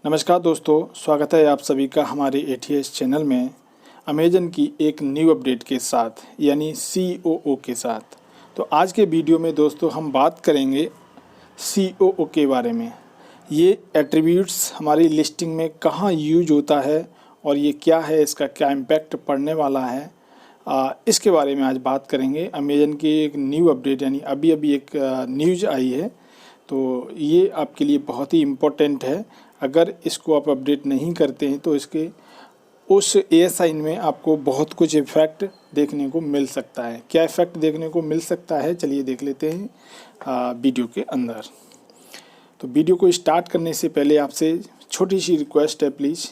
नमस्कार दोस्तों, स्वागत है आप सभी का हमारे ATS चैनल में अमेजन की एक न्यू अपडेट के साथ यानी COO के साथ। तो आज के वीडियो में दोस्तों हम बात करेंगे COO के बारे में। ये एट्रीब्यूट्स हमारी लिस्टिंग में कहाँ यूज होता है और ये क्या है, इसका क्या इम्पैक्ट पड़ने वाला है, इसके बारे में आज बात करेंगे। अमेजन की एक न्यू अपडेट यानी अभी एक न्यूज़ आई है, तो ये आपके लिए बहुत ही इम्पोर्टेंट है। अगर इसको आप अपडेट नहीं करते हैं तो इसके उस ASIN में आपको बहुत कुछ इफ़ेक्ट देखने को मिल सकता है। क्या इफ़ेक्ट देखने को मिल सकता है, चलिए देख लेते हैं वीडियो के अंदर। तो वीडियो को स्टार्ट करने से पहले आपसे छोटी सी रिक्वेस्ट है, प्लीज़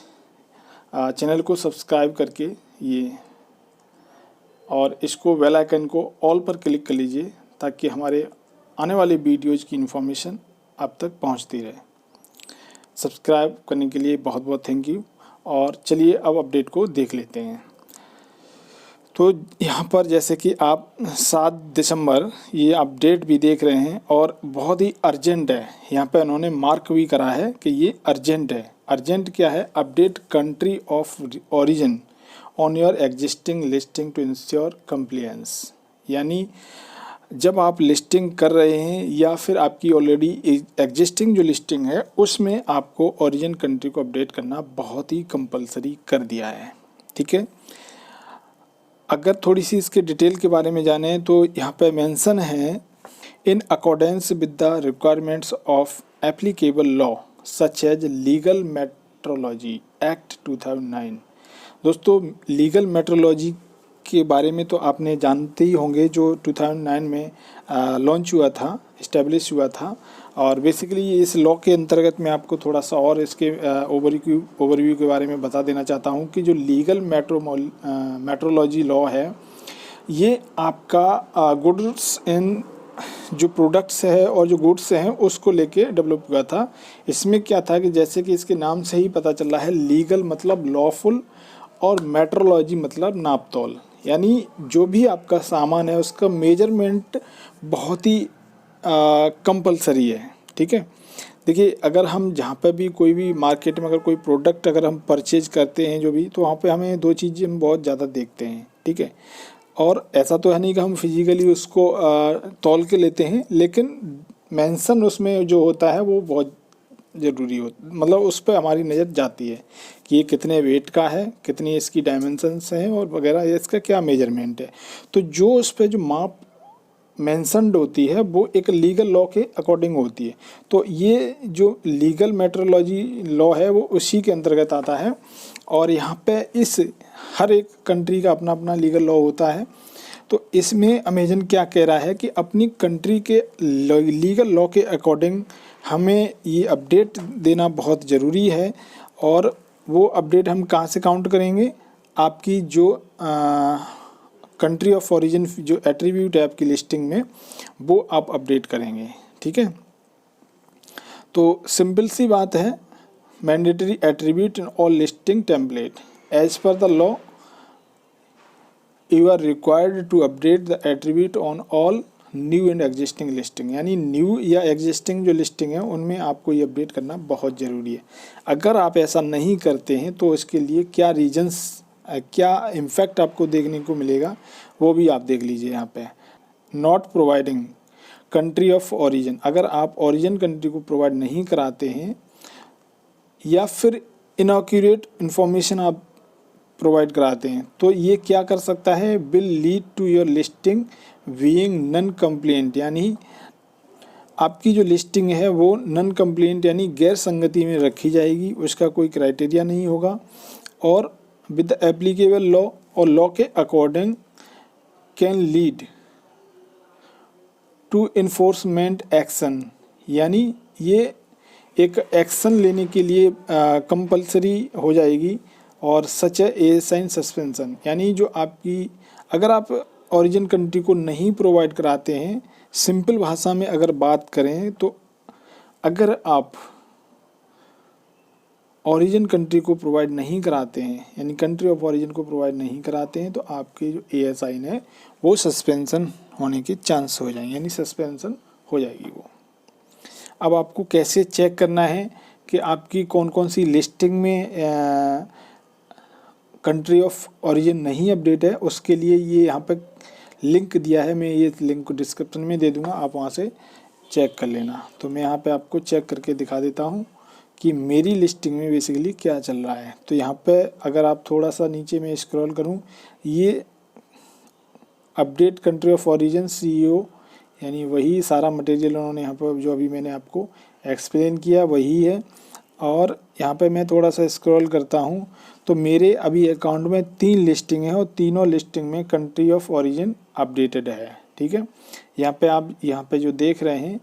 चैनल को सब्सक्राइब करके ये और इसको बेल आइकन को ऑल पर क्लिक कर लीजिए ताकि हमारे आने वाले वीडियोज़ की इन्फॉर्मेशन आप तक पहुंचती रहे। सब्सक्राइब करने के लिए बहुत बहुत थैंक यू। और चलिए अब अपडेट को देख लेते हैं। तो यहाँ पर जैसे कि आप 7 दिसंबर ये अपडेट भी देख रहे हैं और बहुत ही अर्जेंट है। यहाँ पे उन्होंने मार्क भी करा है कि ये अर्जेंट है। अर्जेंट क्या है? Update country of origin on your existing listing to ensure compliance. यानी जब आप लिस्टिंग कर रहे हैं या फिर आपकी ऑलरेडी एग्जिस्टिंग जो लिस्टिंग है उसमें आपको ओरिजिन कंट्री को अपडेट करना बहुत ही कंपलसरी कर दिया है। ठीक है, अगर थोड़ी सी इसके डिटेल के बारे में जाने तो यहाँ पे मेंशन है in accordance with the requirements of applicable law such as legal metrology act 2009। दोस्तों, लीगल मेट्रोलॉजी के बारे में तो आपने जानते ही होंगे, जो 2009 में लॉन्च हुआ था, इस्टेब्लिश हुआ था। और बेसिकली इस लॉ के अंतर्गत मैं आपको थोड़ा सा और इसके ओवरव्यू के बारे में बता देना चाहता हूं कि जो लीगल मेट्रोलॉजी लॉ है ये आपका गुड्स इन जो प्रोडक्ट्स है और जो गुड्स हैं उसको लेके डेवलप हुआ था। इसमें क्या था कि जैसे कि इसके नाम से ही पता चल रहा है, लीगल मतलब लॉफुल और मेट्रोलॉजी मतलब नापतोल। यानी जो भी आपका सामान है उसका मेजरमेंट बहुत ही कंपलसरी है। ठीक है, देखिए अगर हम जहाँ पे भी कोई भी मार्केट में अगर कोई प्रोडक्ट अगर हम परचेज करते हैं जो भी, तो वहाँ पे हमें 2 चीज़ें हम बहुत ज़्यादा देखते हैं। ठीक है, और ऐसा तो है नहीं कि हम फिजिकली उसको तौल के लेते हैं, लेकिन मेंशन उसमें जो होता है वो बहुत ज़रूरी हो, मतलब उस पर हमारी नज़र जाती है कि ये कितने वेट का है, कितनी इसकी डायमेंशंस हैं और वगैरह, इसका क्या मेजरमेंट है। तो जो उस पर जो माप मेंशनड होती है वो एक लीगल लॉ के अकॉर्डिंग होती है। तो ये जो लीगल मेट्रोलॉजी लॉ है वो उसी के अंतर्गत आता है। और यहाँ पे इस हर एक कंट्री का अपना अपना लीगल लॉ होता है। तो इसमें अमेजन क्या कह रहा है कि अपनी कंट्री के लीगल लॉ के अकॉर्डिंग हमें ये अपडेट देना बहुत ज़रूरी है। और वो अपडेट हम कहाँ से काउंट करेंगे? आपकी जो कंट्री ऑफ ओरिजिन जो एट्रीब्यूट है आपकी लिस्टिंग में, वो आप अपडेट करेंगे। ठीक है, तो सिंपल सी बात है, mandatory attribute in all listing template as per the law you are required to update the attribute on all new and existing listing. यानी न्यू या एग्जिस्टिंग जो लिस्टिंग है उनमें आपको ये अपडेट करना बहुत ज़रूरी है। अगर आप ऐसा नहीं करते हैं तो इसके लिए क्या रीजंस, क्या इम्फेक्ट आपको देखने को मिलेगा वो भी आप देख लीजिए। यहाँ पे not providing country of origin, अगर आप ओरिजिन कंट्री को प्रोवाइड नहीं कराते हैं या फिर इनऑक्यूरेट इन्फॉर्मेशन आप प्रोवाइड कराते हैं तो ये क्या कर सकता है? Will lead to your listing being non compliant. यानी आपकी जो लिस्टिंग है वो नॉन कंप्लेंट यानी गैर संगति में रखी जाएगी, उसका कोई क्राइटेरिया नहीं होगा। और विद द एप्लीकेबल लॉ और लॉ के according can lead to enforcement action. यानी ये एक एक्शन लेने के लिए कंपलसरी हो जाएगी। और सच है ASIN सस्पेंशन, यानी जो आपकी अगर आप ओरिजिन कंट्री को नहीं प्रोवाइड कराते हैं, सिंपल भाषा में अगर बात करें तो अगर आप ओरिजिन कंट्री को प्रोवाइड नहीं कराते हैं यानी कंट्री ऑफ ओरिजिन को प्रोवाइड नहीं कराते हैं तो आपके जो ASIN है वो सस्पेंशन होने के चांस हो जाएंगे, यानी सस्पेंशन हो जाएगी वो। अब आपको कैसे चेक करना है कि आपकी कौन कौन सी लिस्टिंग में कंट्री ऑफ ओरिजिन नहीं अपडेट है, उसके लिए ये यहाँ पे लिंक दिया है। मैं ये लिंक को डिस्क्रिप्शन में दे दूँगा, आप वहाँ से चेक कर लेना। तो मैं यहाँ पे आपको चेक करके दिखा देता हूँ कि मेरी लिस्टिंग में बेसिकली क्या चल रहा है। तो यहाँ पे अगर आप थोड़ा सा नीचे में स्क्रॉल करूँ, ये update country of origin CEO, यानी वही सारा मटेरियल उन्होंने यहाँ पर जो अभी मैंने आपको एक्सप्लेन किया वही है। और यहाँ पे मैं थोड़ा सा स्क्रॉल करता हूँ तो मेरे अभी अकाउंट में 3 लिस्टिंग है और तीनों लिस्टिंग में कंट्री ऑफ ओरिजिन अपडेटेड है। ठीक है, यहाँ पे आप यहाँ पे जो देख रहे हैं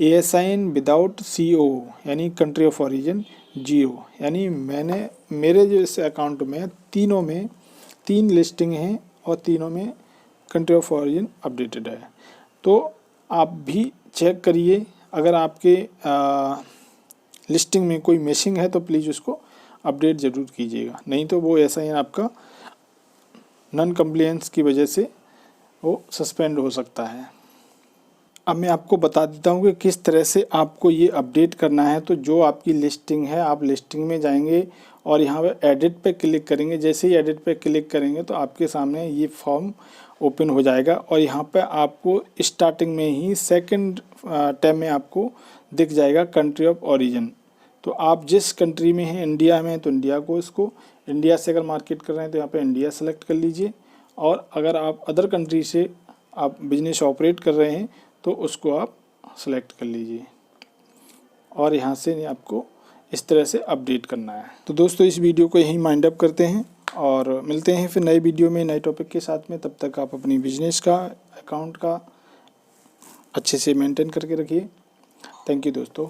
ASIN विदाउट CO यानी कंट्री ऑफ ओरिजिन 0, यानी मेरे जो इस अकाउंट में तीनों में 3 लिस्टिंग हैं और तीनों में कंट्री ऑफ ओरिजिन अपडेटेड है। तो आप भी चेक करिए, अगर आपके लिस्टिंग में कोई मिसिंग है तो प्लीज़ उसको अपडेट ज़रूर कीजिएगा, नहीं तो वो ASIN आपका नॉन कंप्लायंस की वजह से वो सस्पेंड हो सकता है। अब मैं आपको बता देता हूँ कि किस तरह से आपको ये अपडेट करना है। तो जो आपकी लिस्टिंग है, आप लिस्टिंग में जाएंगे और यहाँ पे एडिट पे क्लिक करेंगे। जैसे ही एडिट पे क्लिक करेंगे तो आपके सामने ये फॉर्म ओपन हो जाएगा और यहाँ पे आपको स्टार्टिंग में ही सेकंड टैब में आपको दिख जाएगा कंट्री ऑफ ओरिजिन। तो आप जिस कंट्री में हैं, इंडिया में तो इंडिया को, इसको इंडिया से अगर मार्केट कर रहे हैं तो यहाँ पे इंडिया सेलेक्ट कर लीजिए। और अगर आप अदर कंट्री से आप बिजनेस ऑपरेट कर रहे हैं तो उसको आप सेलेक्ट कर लीजिए और यहाँ से आपको इस तरह से अपडेट करना है। तो दोस्तों इस वीडियो को यहीं माइंड अप करते हैं और मिलते हैं फिर नए वीडियो में नए टॉपिक के साथ में। तब तक आप अपनी बिजनेस का अकाउंट का अच्छे से मेंटेन करके रखिए। थैंक यू दोस्तों।